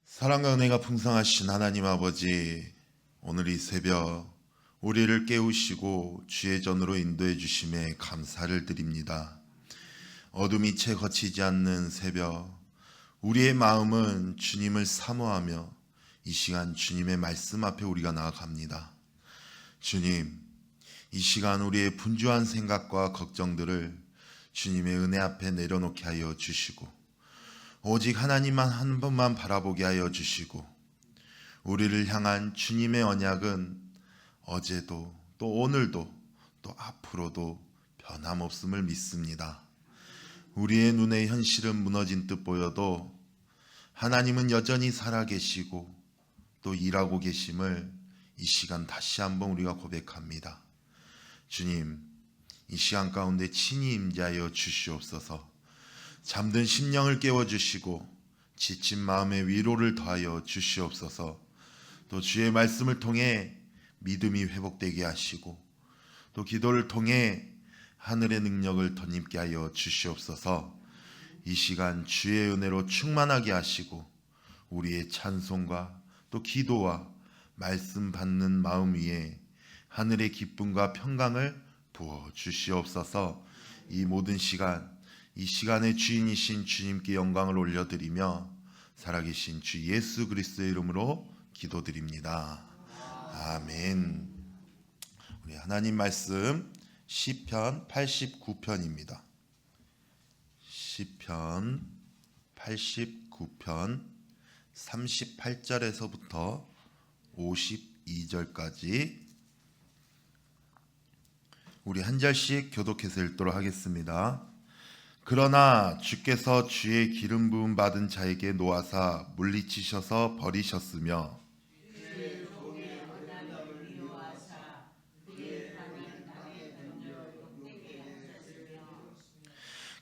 사랑과 은혜가 풍성하신 하나님 아버지, 오늘 이 새벽 우리를 깨우시고 주의 전으로 인도해 주심에 감사를 드립니다. 어둠이 채 거치지 않는 새벽, 우리의 마음은 주님을 사모하며 이 시간 주님의 말씀 앞에 우리가 나아갑니다. 주님, 이 시간 우리의 분주한 생각과 걱정들을 주님의 은혜 앞에 내려놓게 하여 주시고, 오직 하나님만 한 번만 바라보게 하여 주시고, 우리를 향한 주님의 언약은 어제도 또 오늘도 또 앞으로도 변함없음을 믿습니다. 우리의 눈에 현실은 무너진 듯 보여도 하나님은 여전히 살아계시고 또 일하고 계심을 이 시간 다시 한번 우리가 고백합니다. 주님, 이 시간 가운데 친히 임재하여 주시옵소서. 잠든 심령을 깨워주시고 지친 마음의 위로를 더하여 주시옵소서. 또 주의 말씀을 통해 믿음이 회복되게 하시고 또 기도를 통해 하늘의 능력을 덧입게 하여 주시옵소서. 이 시간 주의 은혜로 충만하게 하시고 우리의 찬송과 또 기도와 말씀 받는 마음 위에 하늘의 기쁨과 평강을 부어 주시옵소서. 이 모든 시간, 이 시간의 주인이신 주님께 영광을 올려드리며 살아계신 주 예수 그리스도의 이름으로 기도드립니다. 아멘. 우리 하나님 말씀 시편 89편입니다. 시편 89편 38절에서부터 52절까지 우리 한 절씩 교독해서 읽도록 하겠습니다. 그러나 주께서 주의 기름 부음 받은 자에게 놓아사 물리치셔서 버리셨으며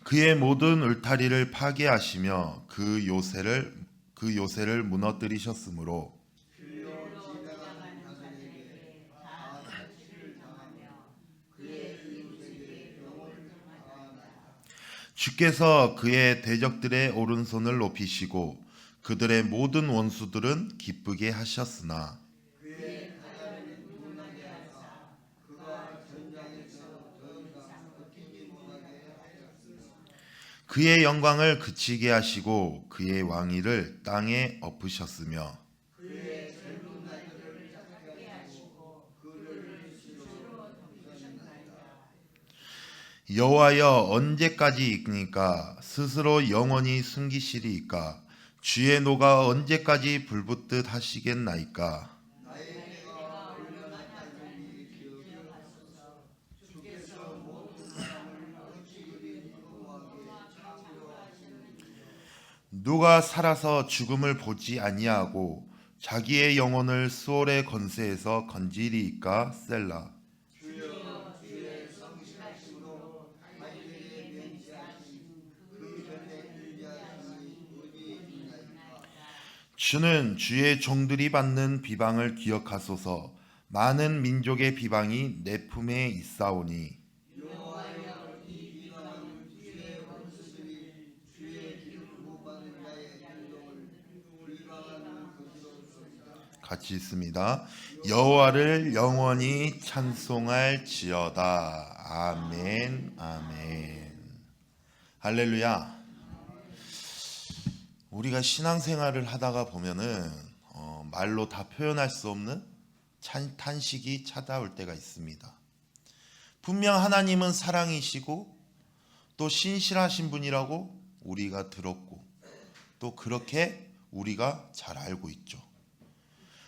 그의 모든 울타리를 파괴하시며 그 요새를 무너뜨리셨으므로 주께서 그의 대적들의 오른손을 높이시고 그들의 모든 원수들은 기쁘게 하셨으나 그의 영광을 그치게 하시고 그의 왕위를 땅에 엎으셨으며 여호와여 언제까지이니까 스스로 영원히 숨기시리이까 주의 노가 언제까지 불붙듯 하시겠나이까. 누가 살아서 죽음을 보지 아니하고 자기의 영혼을 수월의 건세에서 건지리이까. 셀라. 주는 주의 종들이 받는 비방을 기억하소서. 많은 민족의 비방이 내 품에 있사오니 같이 있습니다. 여호와를 영원히 찬송할지어다. 아멘, 아멘. 할렐루야. 우리가 신앙생활을 하다가 보면은 말로 다 표현할 수 없는 탄식이 찾아올 때가 있습니다. 분명 하나님은 사랑이시고 또 신실하신 분이라고 우리가 들었고 또 그렇게 우리가 잘 알고 있죠.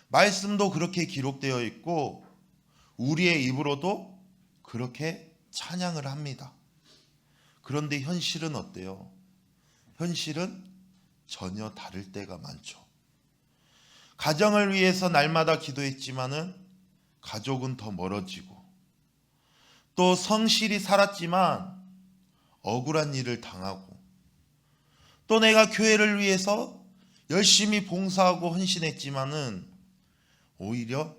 말씀도 그렇게 기록되어 있고 우리의 입으로도 그렇게 찬양을 합니다. 그런데 현실은 어때요? 현실은 전혀 다를 때가 많죠. 가정을 위해서 날마다 기도했지만은 가족은 더 멀어지고 또 성실히 살았지만 억울한 일을 당하고 또 내가 교회를 위해서 열심히 봉사하고 헌신했지만은 오히려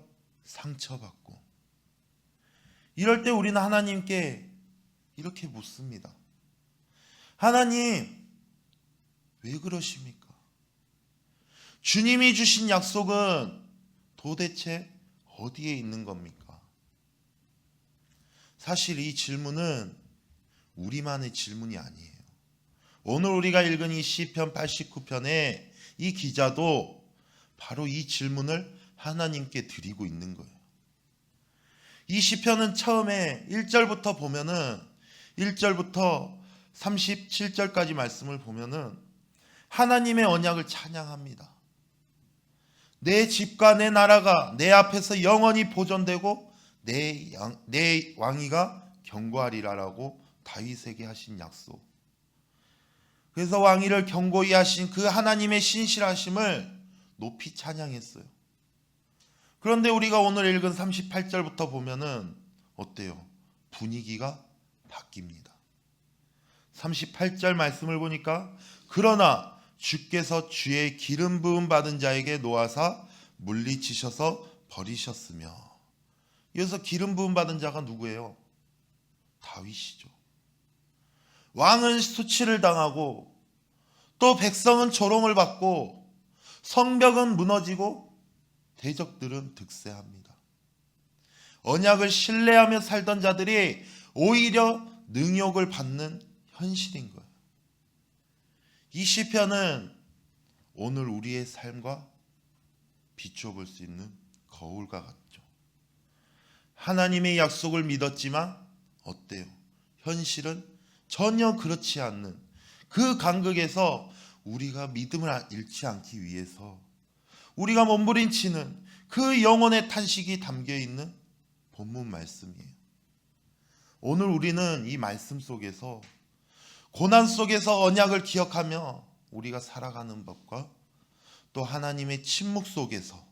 상처받고 이럴 때 우리는 하나님께 이렇게 묻습니다. 하나님, 왜 그러십니까? 주님이 주신 약속은 도대체 어디에 있는 겁니까? 사실 이 질문은 우리만의 질문이 아니에요. 오늘 우리가 읽은 이 시편 89편의 이 기자도 바로 이 질문을 하나님께 드리고 있는 거예요. 이 시편은 처음에 1절부터 보면은 1절부터 37절까지 말씀을 보면은 하나님의 언약을 찬양합니다. 내 집과 내 나라가 내 앞에서 영원히 보존되고 내 왕위가 견고하리라라고 다윗에게 하신 약속. 그래서 왕위를 견고히 하신 그 하나님의 신실하심을 높이 찬양했어요. 그런데 우리가 오늘 읽은 38절부터 보면은 어때요? 분위기가 바뀝니다. 38절 말씀을 보니까 그러나 주께서 주의 기름 부음 받은 자에게 놓아사 물리치셔서 버리셨으며. 여기서 기름 부음 받은 자가 누구예요? 다윗이죠. 왕은 수치를 당하고 또 백성은 조롱을 받고 성벽은 무너지고 대적들은 득세합니다. 언약을 신뢰하며 살던 자들이 오히려 능욕을 받는 현실인 거예요. 이 시편은 오늘 우리의 삶과 비춰볼 수 있는 거울과 같죠. 하나님의 약속을 믿었지만 어때요? 현실은 전혀 그렇지 않는 그 간극에서 우리가 믿음을 잃지 않기 위해서 우리가 몸부림치는 그 영혼의 탄식이 담겨있는 본문 말씀이에요. 오늘 우리는 이 말씀 속에서 고난 속에서 언약을 기억하며 우리가 살아가는 법과 또 하나님의 침묵 속에서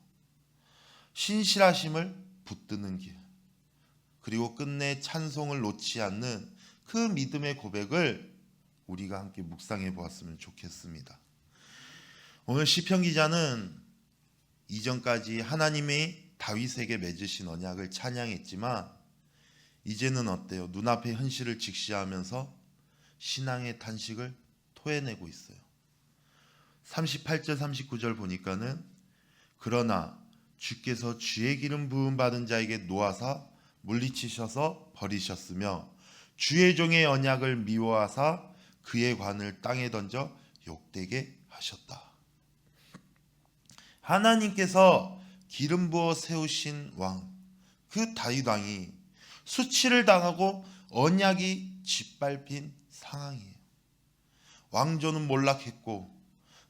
신실하심을 붙드는 길, 그리고 끝내 찬송을 놓지 않는 그 믿음의 고백을 우리가 함께 묵상해 보았으면 좋겠습니다. 오늘 시편 기자는 이전까지 하나님이 다윗에게 맺으신 언약을 찬양했지만 이제는 어때요? 눈앞의 현실을 직시하면서 신앙의 탄식을 토해내고 있어요. 38절 39절 보니까는 그러나 주께서 주의 기름 부음 받은 자에게 놓아사 물리치셔서 버리셨으며 주의 종의 언약을 미워하사 그의 관을 땅에 던져 욕되게 하셨다. 하나님께서 기름 부어 세우신 왕, 그 다윗 왕이 수치를 당하고 언약이 짓밟힌 상황이에요. 왕조는 몰락했고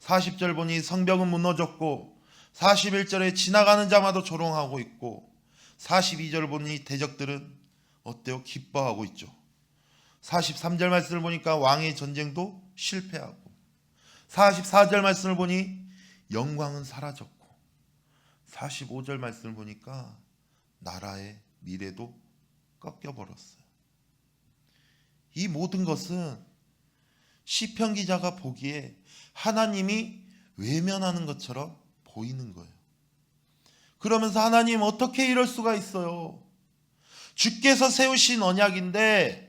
40절 보니 성벽은 무너졌고 41절에 지나가는 자마다 조롱하고 있고 42절 보니 대적들은 어때요? 기뻐하고 있죠. 43절 말씀을 보니까 왕의 전쟁도 실패하고 44절 말씀을 보니 영광은 사라졌고 45절 말씀을 보니까 나라의 미래도 꺾여버렸어요. 이 모든 것은 시편 기자가 보기에 하나님이 외면하는 것처럼 보이는 거예요. 그러면서 하나님 어떻게 이럴 수가 있어요? 주께서 세우신 언약인데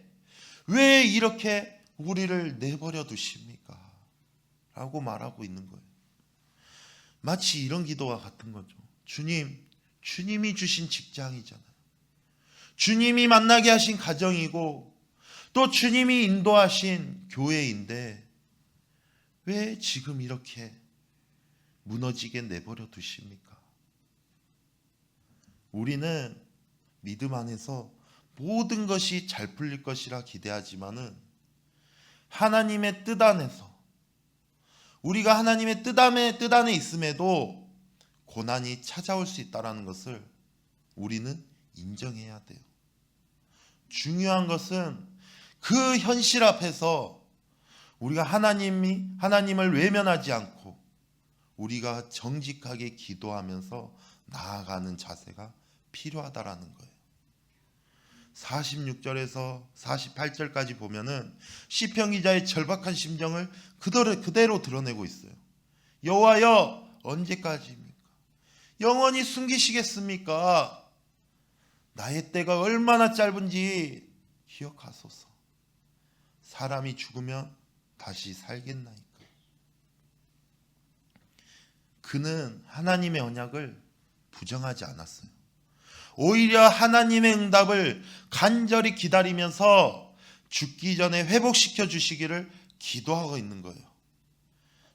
왜 이렇게 우리를 내버려 두십니까? 라고 말하고 있는 거예요. 마치 이런 기도와 같은 거죠. 주님, 주님이 주신 직장이잖아요. 주님이 만나게 하신 가정이고 또 주님이 인도하신 교회인데 왜 지금 이렇게 무너지게 내버려 두십니까? 우리는 믿음 안에서 모든 것이 잘 풀릴 것이라 기대하지만은 하나님의 뜻 안에서 우리가 하나님의 뜻 안에 있음에도 고난이 찾아올 수 있다는 것을 우리는 인정해야 돼요. 중요한 것은 그 현실 앞에서 우리가 하나님을 외면하지 않고 우리가 정직하게 기도하면서 나아가는 자세가 필요하다라는 거예요. 46절에서 48절까지 보면은 시편 기자의 절박한 심정을 그대로 드러내고 있어요. 여호와여, 언제까지입니까? 영원히 숨기시겠습니까? 나의 때가 얼마나 짧은지 기억하소서. 사람이 죽으면 다시 살겠나이까. 그는 하나님의 언약을 부정하지 않았어요. 오히려 하나님의 응답을 간절히 기다리면서 죽기 전에 회복시켜 주시기를 기도하고 있는 거예요.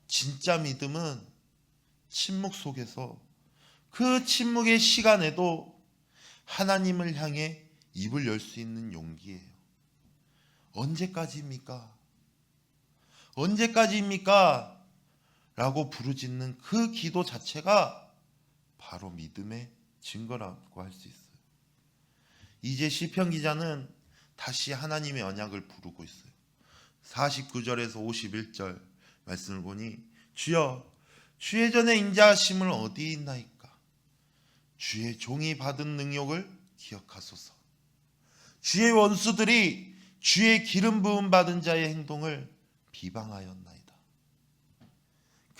진짜 믿음은 침묵 속에서 그 침묵의 시간에도 하나님을 향해 입을 열 수 있는 용기예요. 언제까지입니까? 언제까지입니까? 라고 부르짖는 그 기도 자체가 바로 믿음의 증거라고 할 수 있어요. 이제 시편 기자는 다시 하나님의 언약을 부르고 있어요. 49절에서 51절 말씀을 보니 주여 주의 전에 인자하심을 어디 있나이까? 주의 종이 받은 능욕을 기억하소서. 주의 원수들이 주의 기름 부음 받은 자의 행동을 비방하였나이다.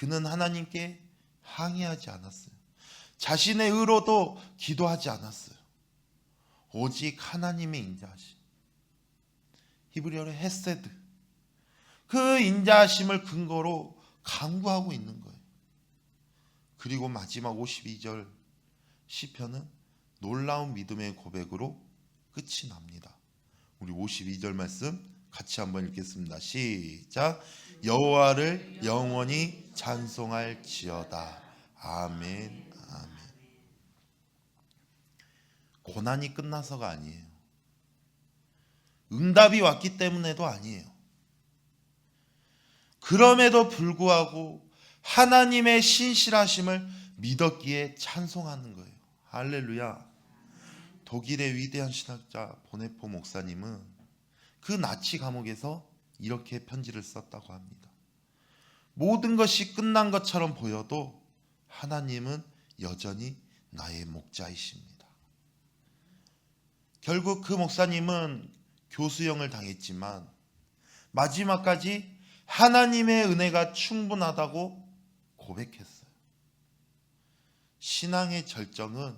그는 하나님께 항의하지 않았어요. 자신의 의로도 기도하지 않았어요. 오직 하나님의 인자하심, 히브리어로 헤세드, 그 인자하심을 근거로 간구하고 있는 거예요. 그리고 마지막 52절 시편은 놀라운 믿음의 고백으로 끝이 납니다. 우리 52절 말씀 같이 한번 읽겠습니다. 시작. 여호와를 영원히 찬송할지어다. 아멘. 아멘. 고난이 끝나서가 아니에요. 응답이 왔기 때문에도 아니에요. 그럼에도 불구하고 하나님의 신실하심을 믿었기에 찬송하는 거예요. 할렐루야. 독일의 위대한 신학자 보네포 목사님은 그 나치 감옥에서 이렇게 편지를 썼다고 합니다. 모든 것이 끝난 것처럼 보여도 하나님은 여전히 나의 목자이십니다. 결국 그 목사님은 교수형을 당했지만 마지막까지 하나님의 은혜가 충분하다고 고백했어요. 신앙의 절정은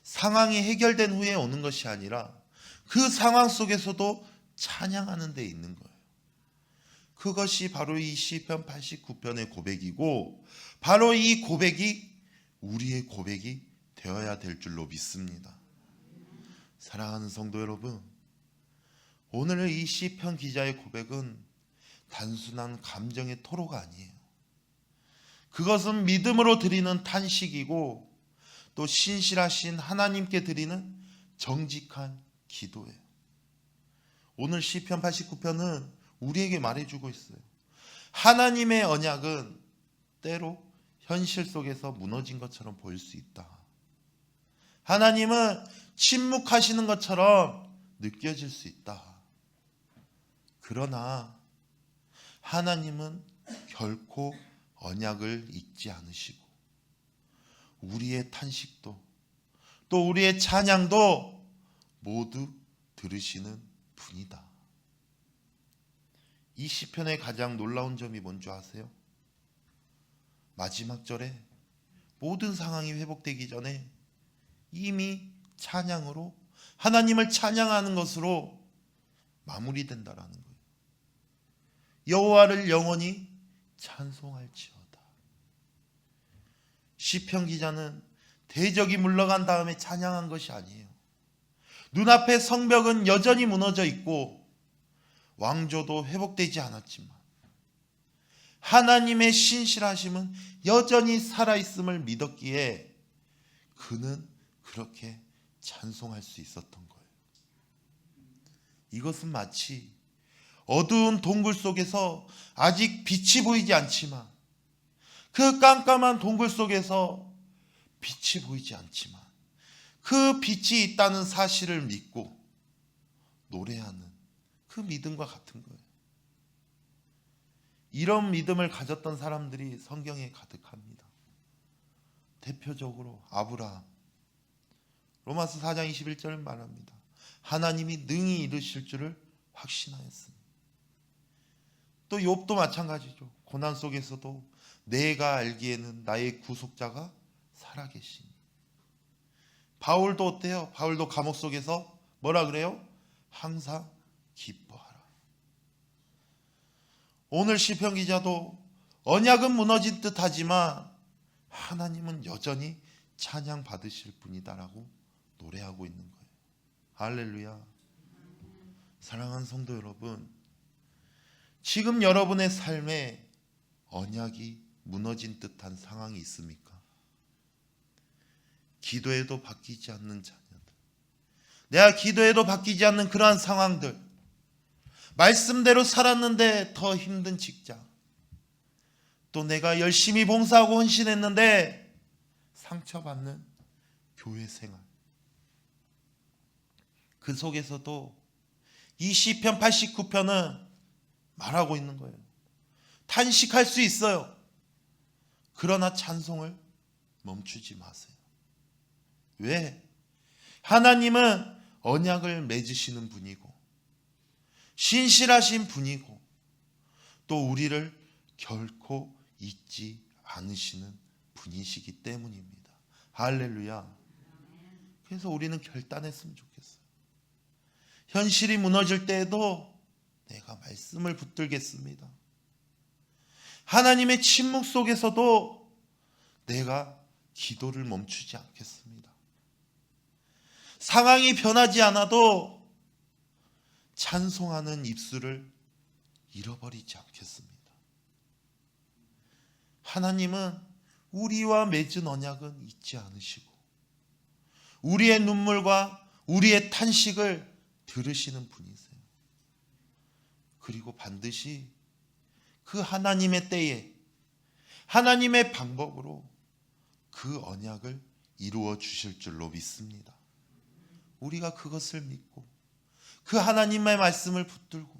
상황이 해결된 후에 오는 것이 아니라 그 상황 속에서도 찬양하는 데 있는 거예요. 그것이 바로 이 시편 89편의 고백이고 바로 이 고백이 우리의 고백이 되어야 될 줄로 믿습니다. 사랑하는 성도 여러분, 오늘의 이 시편 기자의 고백은 단순한 감정의 토로가 아니에요. 그것은 믿음으로 드리는 탄식이고 또 신실하신 하나님께 드리는 정직한 기도예요. 오늘 시편 89편은 우리에게 말해주고 있어요. 하나님의 언약은 때로 현실 속에서 무너진 것처럼 보일 수 있다. 하나님은 침묵하시는 것처럼 느껴질 수 있다. 그러나 하나님은 결코 언약을 잊지 않으시고 우리의 탄식도 또 우리의 찬양도 모두 들으시는 분이다. 이 시편의 가장 놀라운 점이 뭔지 아세요? 마지막 절에 모든 상황이 회복되기 전에 이미 찬양으로 하나님을 찬양하는 것으로 마무리된다라는 거예요. 여호와를 영원히 찬송할지어다. 시편 기자는 대적이 물러간 다음에 찬양한 것이 아니에요. 눈앞에 성벽은 여전히 무너져 있고 왕조도 회복되지 않았지만 하나님의 신실하심은 여전히 살아있음을 믿었기에 그는 그렇게 찬송할 수 있었던 거예요. 이것은 마치 어두운 동굴 속에서 아직 빛이 보이지 않지만 그 깜깜한 동굴 속에서 빛이 보이지 않지만 그 빛이 있다는 사실을 믿고 노래하는 그 믿음과 같은 거예요. 이런 믿음을 가졌던 사람들이 성경에 가득합니다. 대표적으로 아브라함. 로마서 4장 21절을 말합니다. 하나님이 능히 이루실 줄을 확신하였습니다. 또 욥도 마찬가지죠. 고난 속에서도 내가 알기에는 나의 구속자가 살아계시니. 바울도 어때요? 바울도 감옥 속에서 뭐라 그래요? 항상 기뻐하라. 오늘 시편 기자도 언약은 무너진 듯 하지만 하나님은 여전히 찬양 받으실 분이다라고 노래하고 있는 거예요. 할렐루야. 사랑하는 성도 여러분, 지금 여러분의 삶에 언약이 무너진 듯한 상황이 있습니까? 기도해도 바뀌지 않는 자녀들, 내가 기도해도 바뀌지 않는 그러한 상황들, 말씀대로 살았는데 더 힘든 직장, 또 내가 열심히 봉사하고 헌신했는데 상처받는 교회 생활, 그 속에서도 이 시편 89편은 말하고 있는 거예요. 탄식할 수 있어요. 그러나 찬송을 멈추지 마세요. 왜? 하나님은 언약을 맺으시는 분이고 신실하신 분이고 또 우리를 결코 잊지 않으시는 분이시기 때문입니다. 할렐루야. 그래서 우리는 결단했으면 좋겠어요. 현실이 무너질 때에도 내가 말씀을 붙들겠습니다. 하나님의 침묵 속에서도 내가 기도를 멈추지 않겠습니다. 상황이 변하지 않아도 찬송하는 입술을 잃어버리지 않겠습니다. 하나님은 우리와 맺은 언약은 잊지 않으시고 우리의 눈물과 우리의 탄식을 들으시는 분이세요. 그리고 반드시 그 하나님의 때에 하나님의 방법으로 그 언약을 이루어 주실 줄로 믿습니다. 우리가 그것을 믿고 그 하나님의 말씀을 붙들고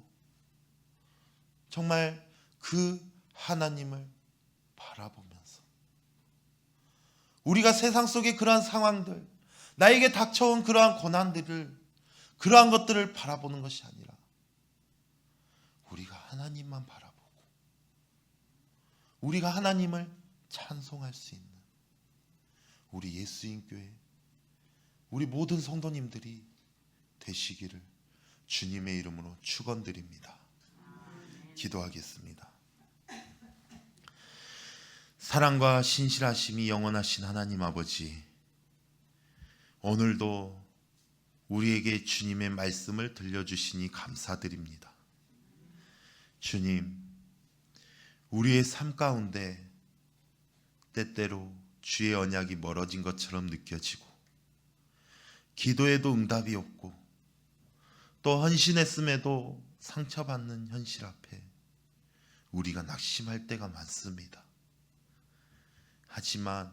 정말 그 하나님을 바라보면서 우리가 세상 속의 그러한 상황들, 나에게 닥쳐온 그러한 고난들을, 그러한 것들을 바라보는 것이 아니라 우리가 하나님만 바라보고 우리가 하나님을 찬송할 수 있는 우리 예수인교회, 우리 모든 성도님들이 되시기를 주님의 이름으로 축원드립니다. 기도하겠습니다. 사랑과 신실하심이 영원하신 하나님 아버지, 오늘도 우리에게 주님의 말씀을 들려주시니 감사드립니다. 주님, 우리의 삶 가운데 때때로 주의 언약이 멀어진 것처럼 느껴지고 기도에도 응답이 없고 또 헌신했음에도 상처받는 현실 앞에 우리가 낙심할 때가 많습니다. 하지만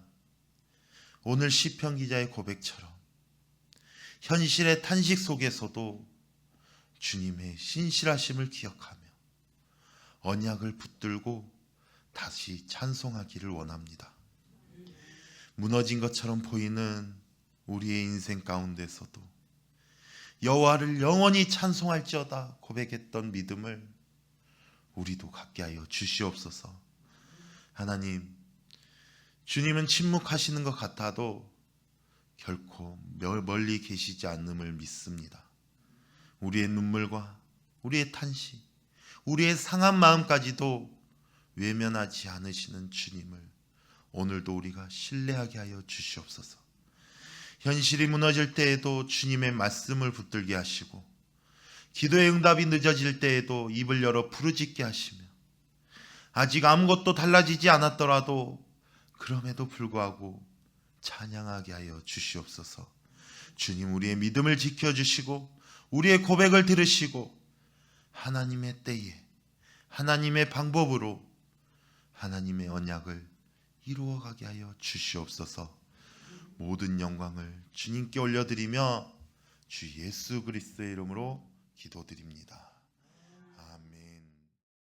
오늘 시편 기자의 고백처럼 현실의 탄식 속에서도 주님의 신실하심을 기억하며 언약을 붙들고 다시 찬송하기를 원합니다. 무너진 것처럼 보이는 우리의 인생 가운데서도 여호와를 영원히 찬송할지어다 고백했던 믿음을 우리도 갖게 하여 주시옵소서. 하나님, 주님은 침묵하시는 것 같아도 결코 멀리 계시지 않음을 믿습니다. 우리의 눈물과 우리의 탄식, 우리의 상한 마음까지도 외면하지 않으시는 주님을 오늘도 우리가 신뢰하게 하여 주시옵소서. 현실이 무너질 때에도 주님의 말씀을 붙들게 하시고 기도의 응답이 늦어질 때에도 입을 열어 부르짖게 하시며 아직 아무것도 달라지지 않았더라도 그럼에도 불구하고 찬양하게 하여 주시옵소서. 주님, 우리의 믿음을 지켜주시고 우리의 고백을 들으시고 하나님의 때에 하나님의 방법으로 하나님의 언약을 이루어가게 하여 주시옵소서. 모든 영광을 주님께 올려드리며 주 예수 그리스도의 이름으로 기도드립니다.